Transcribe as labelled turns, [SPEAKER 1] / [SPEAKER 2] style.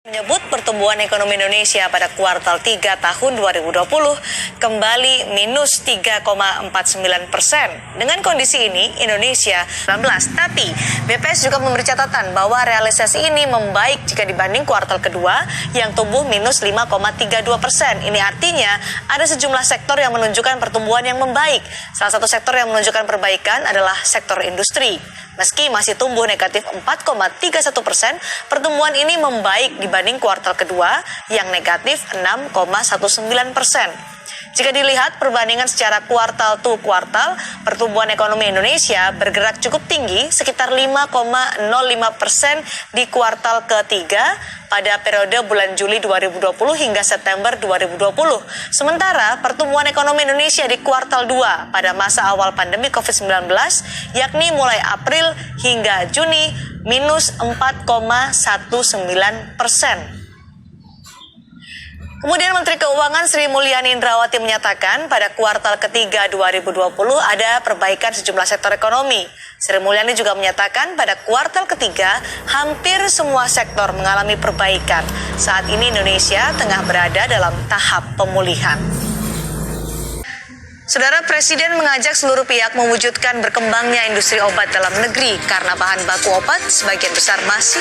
[SPEAKER 1] Menyebut pertumbuhan ekonomi Indonesia pada kuartal 3 tahun 2020 kembali minus 3,49%. Dengan kondisi ini, Indonesia 19. Tapi, BPS juga memberi catatan bahwa realisasi ini membaik jika dibanding kuartal kedua yang tumbuh minus 5,32%. Ini artinya ada sejumlah sektor yang menunjukkan pertumbuhan yang membaik. Salah satu sektor yang menunjukkan perbaikan adalah sektor industri. Meski masih tumbuh negatif 4,31%, pertumbuhan ini membaik dibanding kuartal kedua yang negatif 6,19%. Jika dilihat perbandingan secara kuartal to kuartal, pertumbuhan ekonomi Indonesia bergerak cukup tinggi sekitar 5,05% di kuartal ketiga pada periode bulan Juli 2020 hingga September 2020. Sementara pertumbuhan ekonomi Indonesia di kuartal 2 pada masa awal pandemi COVID-19, yakni mulai April hingga Juni, minus 4,19%. Kemudian Menteri Keuangan Sri Mulyani Indrawati menyatakan pada kuartal ketiga 2020 ada perbaikan sejumlah sektor ekonomi. Sri Mulyani juga menyatakan pada kuartal ketiga hampir semua sektor mengalami perbaikan. Saat ini Indonesia tengah berada dalam tahap pemulihan. Saudara, Presiden mengajak seluruh pihak mewujudkan berkembangnya industri obat dalam negeri karena bahan baku obat sebagian besar masih